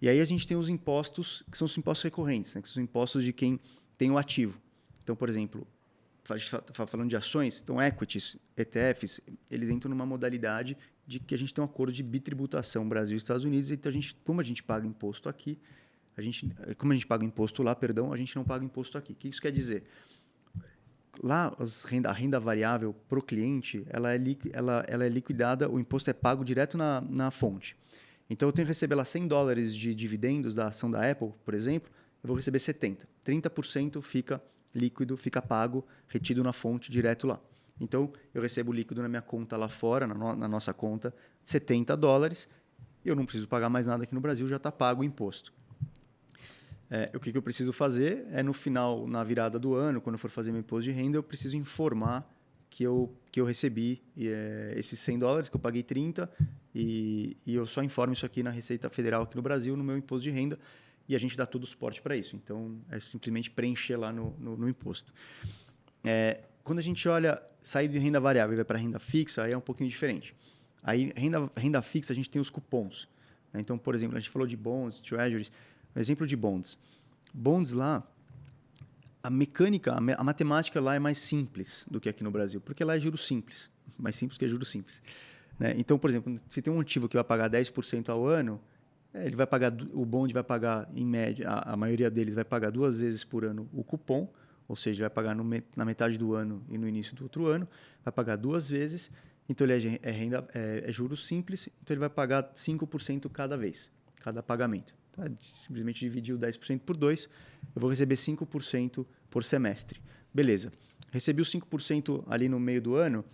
E aí a gente tem os impostos, que são os impostos recorrentes, né? Que são os impostos de quem tem o ativo. Então, por exemplo, falando de ações, então equities, ETFs, eles entram numa modalidade de que a gente tem um acordo de bitributação Brasil e Estados Unidos, então como a gente paga imposto aqui, como a gente paga imposto lá, a gente não paga imposto aqui. O que isso quer dizer? Lá, a renda variável para o cliente, ela é liquidada, o imposto é pago direto na fonte. Então, eu tenho que receber lá $100 de dividendos da ação da Apple, por exemplo, eu vou receber 70. 30% fica líquido, fica pago, retido na fonte, direto lá. Então, eu recebo líquido na minha conta lá fora, na nossa conta, $70, e eu não preciso pagar mais nada aqui no Brasil, já está pago o imposto. O que eu preciso fazer é, no final, na virada do ano, quando eu for fazer meu imposto de renda, eu preciso informar que eu recebi esses $100, que eu paguei 30, e eu só informo isso aqui na Receita Federal aqui no Brasil, no meu imposto de renda, e a gente dá todo o suporte para isso. Então, é simplesmente preencher lá no imposto. Quando a gente olha, sair de renda variável e vai para renda fixa, aí é um pouquinho diferente. Aí, renda fixa, a gente tem os cupons. Né? Então, por exemplo, a gente falou de bonds, treasuries. Um exemplo de bonds. Bonds lá, a mecânica, a matemática lá é mais simples do que aqui no Brasil, porque lá é juros simples. Mais simples que juros simples. Né? Então, por exemplo, se tem um ativo que vai pagar 10% ao ano, ele vai pagar, o bond vai pagar, em média, a maioria deles vai pagar 2 vezes por ano o cupom, ou seja, vai pagar na metade do ano e no início do outro ano, vai pagar 2 vezes, então ele é juros simples, então ele vai pagar 5% cada vez, cada pagamento. Então, simplesmente dividir o 10% por 2, eu vou receber 5% por semestre. Beleza. Recebi os 5% ali no meio do ano,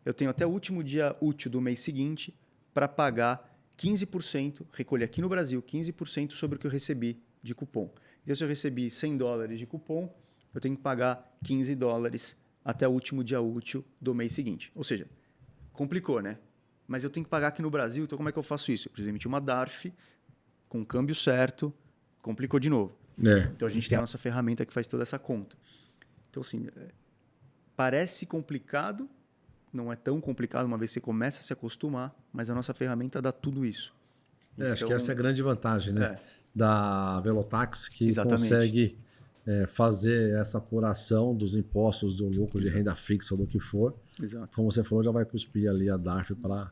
eu tenho até o último dia útil do mês seguinte para pagar 15%, recolher aqui no Brasil 15% sobre o que eu recebi de cupom. Então, se eu recebi $100 de cupom, eu tenho que pagar $15 até o último dia útil do mês seguinte. Ou seja, complicou, né? Mas eu tenho que pagar aqui no Brasil, então como é que eu faço isso? Eu preciso emitir uma DARF com o câmbio certo, complicou de novo. Então a gente tem a nossa ferramenta que faz toda essa conta. Então, assim, parece complicado, não é tão complicado uma vez que você começa a se acostumar, mas a nossa ferramenta dá tudo isso. Acho que essa é a grande vantagem, né? Da Velotax, que Exatamente. consegue fazer essa apuração dos impostos do lucro de renda fixa ou do que for. Exato. Como você falou, já vai cuspir ali a DARF para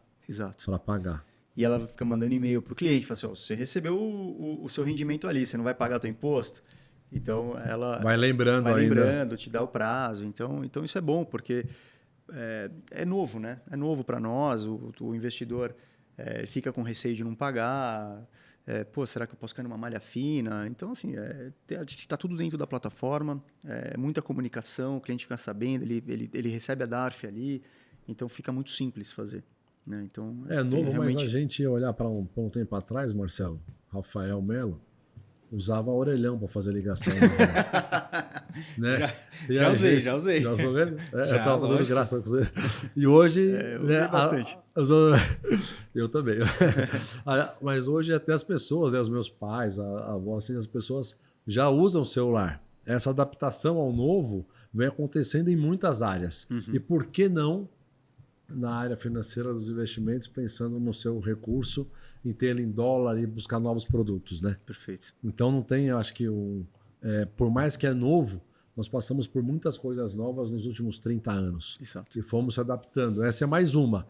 pagar. E ela fica mandando e-mail para o cliente, fala assim, você recebeu o seu rendimento ali, você não vai pagar o seu imposto? Então, ela vai lembrando vai ainda. lembrando, te dá o prazo. Então isso é bom, porque é novo, né? É novo para nós, o investidor fica com receio de não pagar. Será que eu posso cair numa malha fina? Então, assim, está tudo dentro da plataforma, muita comunicação, o cliente fica sabendo, ele recebe a DARF ali, então fica muito simples fazer. Né? Então, é novo, realmente... mas a gente olhar para um tempo atrás, Marcelo, Rafael Melo, usava orelhão para fazer ligação. Né? Já usei. Já usou mesmo? Eu Já, estava fazendo lógico. graça com você. E hoje... eu usei bastante. Eu também. Mas hoje até as pessoas, os meus pais, a avó, assim, as pessoas já usam o celular. Essa adaptação ao novo vem acontecendo em muitas áreas. E por que não na área financeira dos investimentos, pensando no seu recurso, em ter ele em dólar e buscar novos produtos, né? Perfeito. Então não tem, eu acho que por mais que é novo, nós passamos por muitas coisas novas nos últimos 30 anos. Exato. E fomos se adaptando. Essa é mais uma.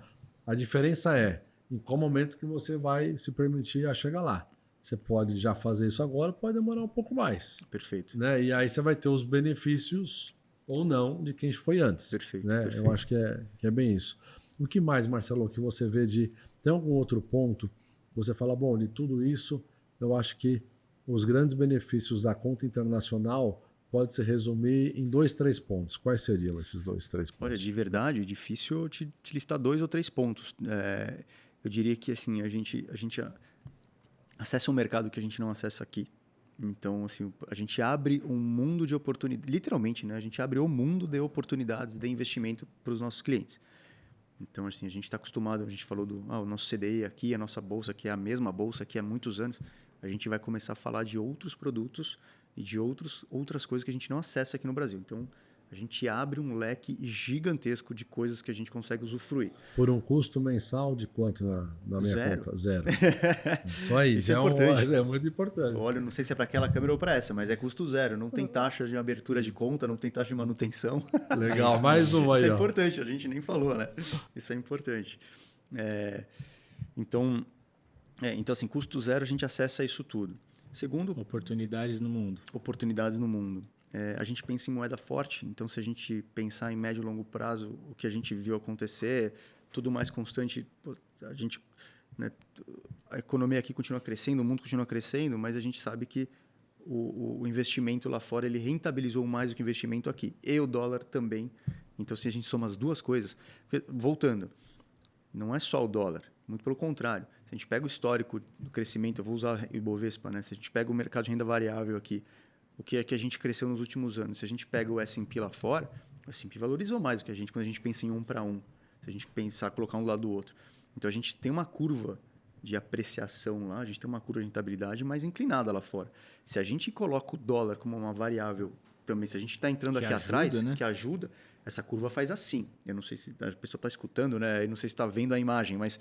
A diferença é em qual momento que você vai se permitir a chegar lá. Você pode já fazer isso agora, pode demorar um pouco mais. Perfeito. Né? E aí você vai ter os benefícios ou não de quem foi antes. Perfeito. Né? Perfeito. Eu acho que é bem isso. O que mais, Marcelo, que você vê tem algum outro ponto? Você fala, bom, de tudo isso, eu acho que os grandes benefícios da conta internacional pode se resumir em 2, 3 pontos. Quais seriam esses 2, 3 pontos? Olha, de verdade, é difícil te listar 2 ou 3 pontos. Eu diria que assim, a gente acessa um mercado que a gente não acessa aqui. Então, assim, a gente abre um mundo de oportunidades, literalmente, né? A gente abre o mundo de oportunidades de investimento para os nossos clientes. Então, assim, a gente está acostumado, a gente falou o nosso CDI aqui, a nossa bolsa aqui é a mesma bolsa aqui há muitos anos. A gente vai começar a falar de outros produtos e de outras coisas que a gente não acessa aqui no Brasil. Então, a gente abre um leque gigantesco de coisas que a gente consegue usufruir. Por um custo mensal de quanto na minha 0. conta? 0. Só isso. Isso é importante. É muito importante. Olha, não sei se é para aquela câmera ou para essa, mas é custo 0. Não tem taxa de abertura de conta, não tem taxa de manutenção. Legal, mais uma aí. Isso é ó. importante, a gente nem falou, né? Isso é importante. Então, assim, custo 0 a gente acessa isso tudo. Segundo, oportunidades no mundo. Oportunidades no mundo. A gente pensa em moeda forte, então se a gente pensar em médio e longo prazo, o que a gente viu acontecer, tudo mais constante, a gente, né, a economia aqui continua crescendo, o mundo continua crescendo, mas a gente sabe que o investimento lá fora ele rentabilizou mais do que o investimento aqui, e o dólar também. Então, se a gente soma as duas coisas, voltando, não é só o dólar, muito pelo contrário. Se a gente pega o histórico do crescimento, eu vou usar o Ibovespa, né? Se a gente pega o mercado de renda variável aqui, o que é que a gente cresceu nos últimos anos? Se a gente pega o S&P lá fora, o S&P valorizou mais do que a gente quando a gente pensa em 1 para 1. Se a gente pensar, colocar um do lado do outro. Então, a gente tem uma curva de apreciação lá, a gente tem uma curva de rentabilidade mais inclinada lá fora. Se a gente coloca o dólar como uma variável também, se a gente está entrando que aqui ajuda, atrás, né? que ajuda, essa curva faz assim. Eu não sei se a pessoa está escutando, né? Eu não sei se está vendo a imagem, mas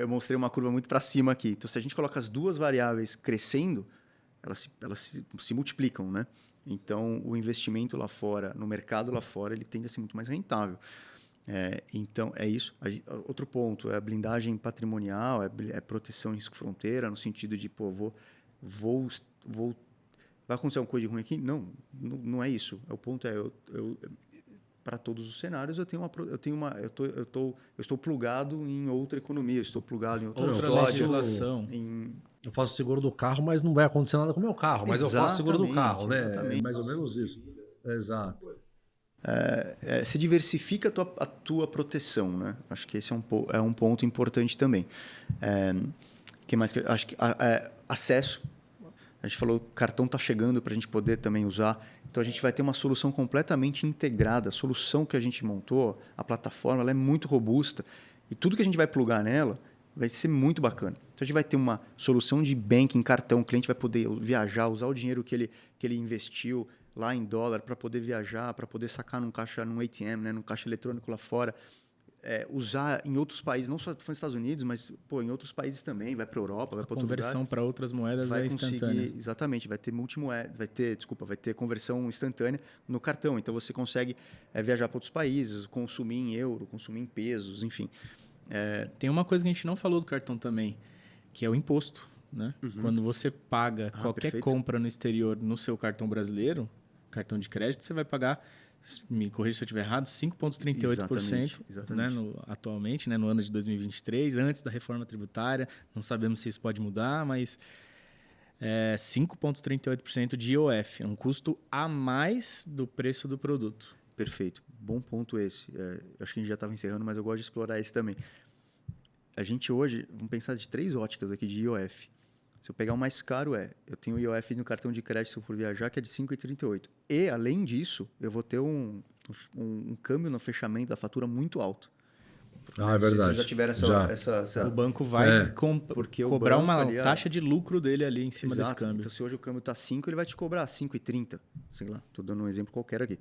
eu mostrei uma curva muito para cima aqui. Então, se a gente coloca as duas variáveis crescendo, elas se multiplicam, né? Então, o investimento lá fora, no mercado lá fora, ele tende a ser muito mais rentável. Então, é isso. Outro ponto é a blindagem patrimonial, é proteção em risco fronteira, no sentido de, vai acontecer alguma coisa de ruim aqui? Não é isso. O ponto é, para todos os cenários, eu estou plugado em outra economia, eu estou plugado em outra legislação. Eu faço seguro do carro, mas não vai acontecer nada com o meu carro. Mas eu faço seguro do carro, né? Exatamente. É mais ou menos isso. Exato. Se diversifica a tua proteção, né? Acho que esse é um ponto importante também. Que mais? Acho que acesso. A gente falou, o cartão está chegando para a gente poder também usar. Então a gente vai ter uma solução completamente integrada. A solução que a gente montou, a plataforma, ela é muito robusta e tudo que a gente vai plugar nela vai ser muito bacana. Então a gente vai ter uma solução de banking, cartão, o cliente vai poder viajar, usar o dinheiro que ele investiu lá em dólar para poder viajar, para poder sacar num ATM, né, num caixa eletrônico lá fora. Usar em outros países, não só nos Estados Unidos, mas em outros países também, vai para a Europa, vai para outro lugar. Conversão para outras moedas é instantânea. Exatamente, vai ter conversão instantânea no cartão. Então você consegue viajar para outros países, consumir em euro, consumir em pesos, enfim. Tem uma coisa que a gente não falou do cartão também, que é o imposto. Né? Quando você paga qualquer compra no exterior no seu cartão brasileiro, cartão de crédito, você vai pagar, me corrija se eu estiver errado, 5,38%, né, atualmente, né, no ano de 2023, antes da reforma tributária. Não sabemos se isso pode mudar, mas 5,38% de IOF, é um custo a mais do preço do produto. Perfeito. Bom ponto esse. Acho que a gente já estava encerrando, mas eu gosto de explorar esse também. A gente hoje, vamos pensar de 3 óticas aqui de IOF. Se eu pegar o mais caro, eu tenho o IOF no cartão de crédito por viajar, que é de 5,38. E, além disso, eu vou ter um câmbio no fechamento da fatura muito alto. É verdade. Se você já tiver essa... O banco vai cobrar uma ali, taxa de lucro dele ali em cima desse câmbio. Então, se hoje o câmbio está 5, ele vai te cobrar 5,30. Sei lá, estou dando um exemplo qualquer aqui.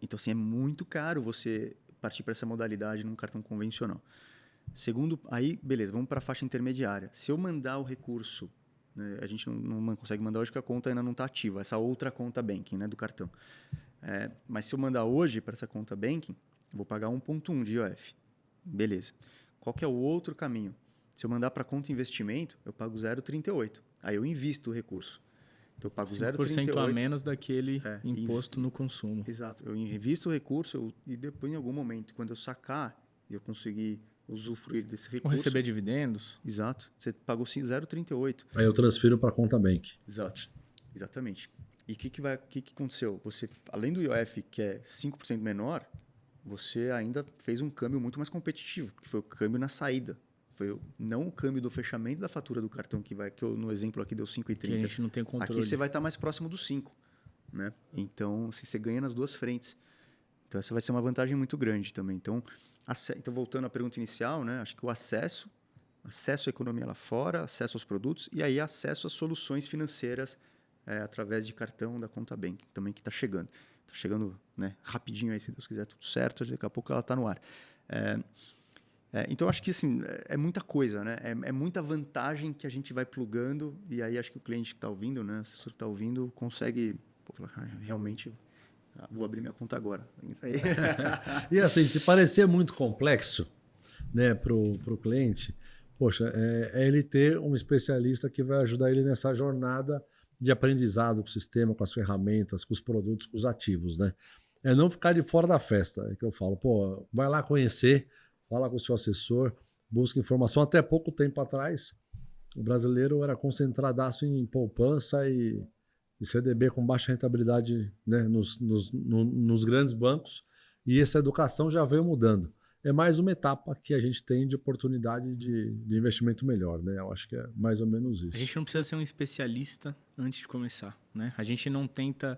Então, assim, é muito caro você partir para essa modalidade num cartão convencional. Segundo, aí, beleza, vamos para a faixa intermediária. Se eu mandar o recurso, né, a gente não consegue mandar hoje porque a conta ainda não está ativa, essa outra conta banking, né, do cartão. Mas se eu mandar hoje para essa conta banking, eu vou pagar 1,1 de IOF. Beleza. Qual que é o outro caminho? Se eu mandar para conta investimento, eu pago 0,38. Aí eu invisto o recurso. Então eu pago 0,38% a menos daquele imposto no consumo. Exato. Eu invisto o recurso e depois, em algum momento, quando eu sacar e eu conseguir usufruir desse recurso... Ou receber dividendos. Exato. Você pagou 0,38. Aí eu transfiro para a conta bank. Exato. Exatamente. E o que aconteceu? Você, além do IOF, que é 5% menor, você ainda fez um câmbio muito mais competitivo, que foi o câmbio na saída. Foi não o câmbio do fechamento da fatura do cartão, que eu, no exemplo aqui, deu 5,30. Que a gente não tem controle. Aqui você vai estar mais próximo do 5. Né? Então, você ganha nas duas frentes. Então, essa vai ser uma vantagem muito grande também. Então, voltando à pergunta inicial, né? Acho que o acesso à economia lá fora, acesso aos produtos e aí acesso às soluções financeiras através de cartão da conta banking, também que está chegando. Está chegando, né, rapidinho aí, se Deus quiser, tudo certo, daqui a pouco ela está no ar. Então, acho que assim, é muita coisa, né? É muita vantagem que a gente vai plugando e aí acho que o cliente que está ouvindo, né, o assessor que está ouvindo, consegue falar, realmente... vou abrir minha conta agora. Entra aí. E assim, se parecer muito complexo, né, para o cliente, poxa, é ele ter um especialista que vai ajudar ele nessa jornada de aprendizado com o sistema, com as ferramentas, com os produtos, com os ativos, né? É não ficar de fora da festa, é que eu falo, vai lá conhecer, fala com o seu assessor, busca informação. Até pouco tempo atrás, o brasileiro era concentradaço em poupança e CDB com baixa rentabilidade, né, nos grandes bancos, e essa educação já veio mudando. É mais uma etapa que a gente tem de oportunidade de investimento melhor, né? Eu acho que é mais ou menos isso. A gente não precisa ser um especialista antes de começar, né? A gente não tenta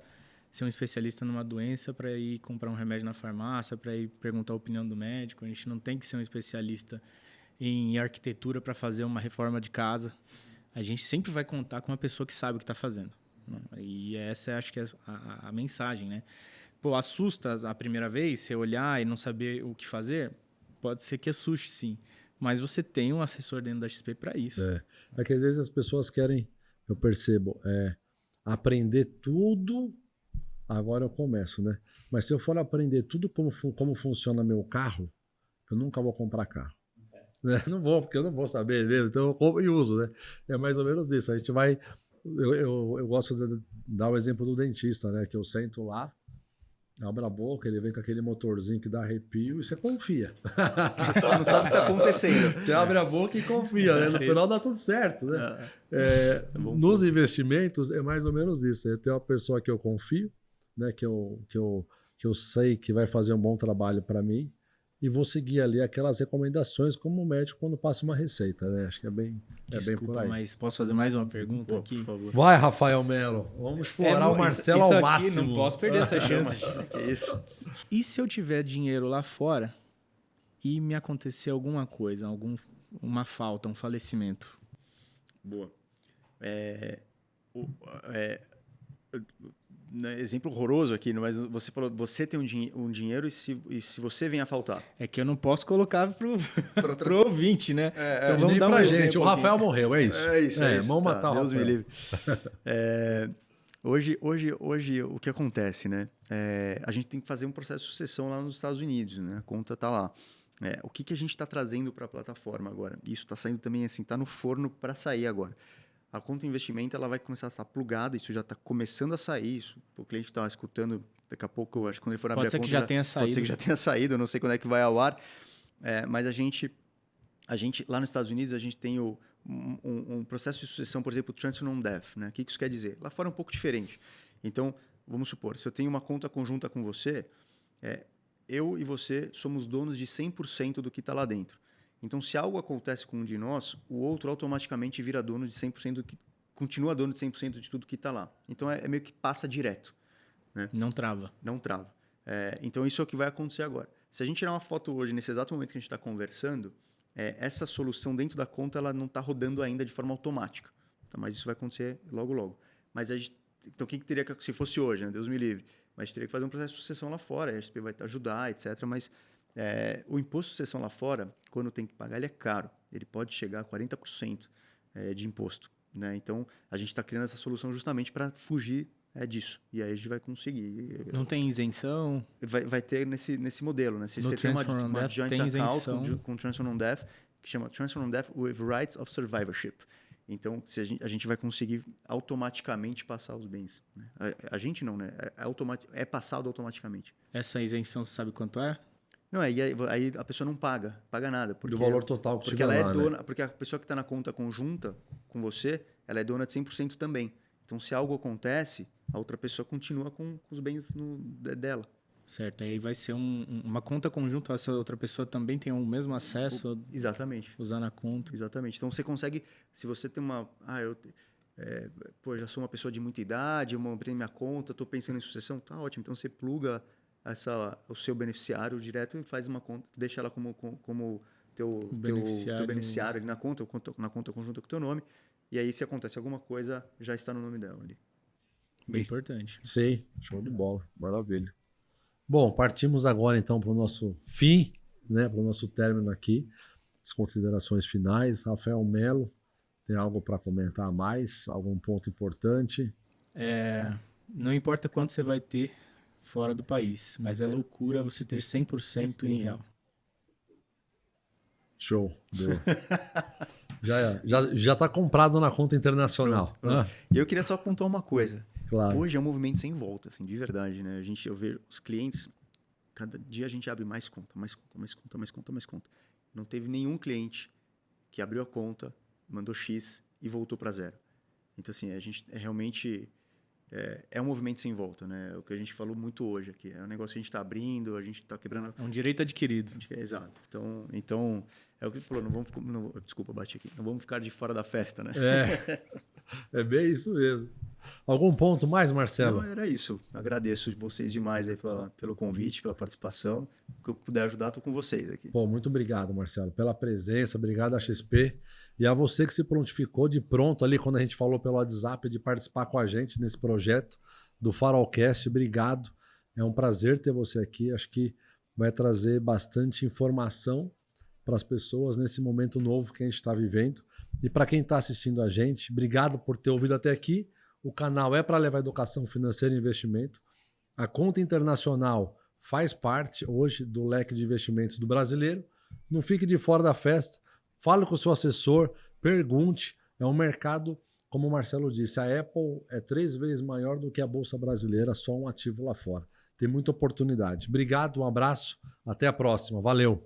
ser um especialista numa doença para ir comprar um remédio na farmácia, para ir perguntar a opinião do médico. A gente não tem que ser um especialista em arquitetura para fazer uma reforma de casa. A gente sempre vai contar com uma pessoa que sabe o que está fazendo. E essa acho que é a mensagem, né? Assusta a primeira vez, você olhar e não saber o que fazer? Pode ser que assuste, sim. Mas você tem um assessor dentro da XP para isso. É que às vezes as pessoas querem, eu percebo, aprender tudo, agora eu começo, né? Mas se eu for aprender tudo como funciona meu carro, eu nunca vou comprar carro. Não vou, porque eu não vou saber mesmo, então eu compro e uso, né? É mais ou menos isso. A gente vai... Eu gosto de dar o exemplo do dentista, né? Que eu sento lá, abro a boca, ele vem com aquele motorzinho que dá arrepio e você confia. Você não sabe o que está acontecendo. Você abre a boca e confia, né? No final dá tudo certo, né? Nos investimentos é mais ou menos isso. Eu tenho uma pessoa que eu confio, né? Que eu sei que vai fazer um bom trabalho para mim. e vou seguir ali aquelas recomendações como o médico quando passa uma receita, né? Acho que é bem Desculpa, por aí. mas posso fazer mais uma pergunta Pô, aqui? por favor. Vai, Rafael Melo. Vamos explorar o Marcelo isso ao aqui, máximo. não posso perder essa chance. Que isso? E se eu tiver dinheiro lá fora e me acontecer alguma coisa, uma falta, um falecimento? Boa. Exemplo horroroso aqui, mas você falou, você tem um dinheiro e se você vem a faltar? É que eu não posso colocar pro ouvinte, né? Então E vamos nem dar um pra exemplo gente. O aqui. Rafael morreu, é isso. É isso. Vamos Tá, matar o Deus me Rafael. livre. Hoje, o que acontece, né? A gente tem que fazer um processo de sucessão lá nos Estados Unidos, né? A conta tá lá. O que a gente está trazendo para a plataforma agora? Isso está saindo também assim, está no forno para sair agora. A conta de investimento ela vai começar a estar plugada, isso já está começando a sair. Isso, o cliente está escutando, daqui a pouco, acho que quando ele for abrir a conta... Pode ser que já tenha saído. Pode ser que já tenha saído, eu não sei quando é que vai ao ar. Mas a gente, lá nos Estados Unidos, a gente tem um processo de sucessão, por exemplo, Transfer on Death. Né? O que isso quer dizer? Lá fora é um pouco diferente. Então, vamos supor, se eu tenho uma conta conjunta com você, eu e você somos donos de 100% do que está lá dentro. Então, se algo acontece com um de nós, o outro automaticamente vira dono de 100% continua dono de 100% de tudo que está lá. Então, meio que passa direto. Né? Não trava. Não trava. Então, isso é o que vai acontecer agora. Se a gente tirar uma foto hoje, nesse exato momento que a gente está conversando, essa solução dentro da conta ela não está rodando ainda de forma automática. Tá? Mas isso vai acontecer logo, logo. Mas então, o que teria que... Se fosse hoje, né? Deus me livre. Mas teria que fazer um processo de sucessão lá fora. A SP vai ajudar, etc. Mas o imposto de sucessão lá fora, quando tem que pagar, ele é caro. Ele pode chegar a 40% de imposto. Né? Então, a gente está criando essa solução justamente para fugir disso. E aí a gente vai conseguir. Não tem isenção? Vai ter nesse modelo. Né? Se No você tem Transfer on uma Death joint tem account isenção. com Transfer on Death, que chama Transfer on Death with Rights of Survivorship. Então, a gente vai conseguir automaticamente passar os bens. Né? A gente não, né? É passado automaticamente. Essa isenção, você sabe quanto é? Não, aí a pessoa não paga nada. Porque, Do valor total que porque tiver ela lá, é dona, né? porque a pessoa que está na conta conjunta com você, ela é dona de 100% também. Então, se algo acontece, a outra pessoa continua com os bens dela. Certo, aí vai ser uma conta conjunta, essa outra pessoa também tem o mesmo acesso Exatamente. usar na conta. Exatamente. Então, você consegue, se você tem uma... já sou uma pessoa de muita idade, eu abri minha conta, estou pensando em sucessão, tá ótimo. Então, você pluga o seu beneficiário direto e faz uma conta, deixa ela como teu beneficiário ali na conta conjunta com o teu nome. E aí, se acontece alguma coisa, já está no nome dela ali. Bem importante. Sim, show de bola. Maravilha. Bom, partimos agora então para o nosso fim, né, para o nosso término aqui. As considerações finais. Rafael Melo, tem algo para comentar a mais? Algum ponto importante? Não importa quanto você vai ter fora do país, mas é loucura você ter 100% em real. Show. Boa. já está comprado na conta internacional. Pronto. E eu queria só apontar uma coisa. Claro. Hoje é um movimento sem volta, assim, de verdade, né? Eu vejo os clientes, cada dia a gente abre mais conta. Não teve nenhum cliente que abriu a conta, mandou X e voltou para zero. Então, assim, a gente realmente é um movimento sem volta, né? É o que a gente falou muito hoje aqui. É um negócio que a gente está abrindo, a gente está quebrando... É um direito adquirido. Exato. Então é o que ele falou, desculpa, bati aqui. Não vamos ficar de fora da festa, né? É bem isso mesmo. Algum ponto mais, Marcelo? Não, era isso. Agradeço vocês demais aí pelo convite, pela participação. O que eu puder ajudar, estou com vocês aqui. Pô, muito obrigado, Marcelo, pela presença. Obrigado à XP. E a você que se prontificou de pronto ali, quando a gente falou pelo WhatsApp, de participar com a gente nesse projeto do Farolcast. Obrigado. É um prazer ter você aqui. Acho que vai trazer bastante informação para as pessoas nesse momento novo que a gente está vivendo. E para quem está assistindo a gente, obrigado por ter ouvido até aqui. O canal é para levar educação financeira e investimento. A conta internacional faz parte hoje do leque de investimentos do brasileiro. Não fique de fora da festa. Fale com o seu assessor, pergunte. É um mercado, como o Marcelo disse, a Apple é 3 vezes maior do que a Bolsa Brasileira, só um ativo lá fora. Tem muita oportunidade. Obrigado, um abraço, até a próxima. Valeu.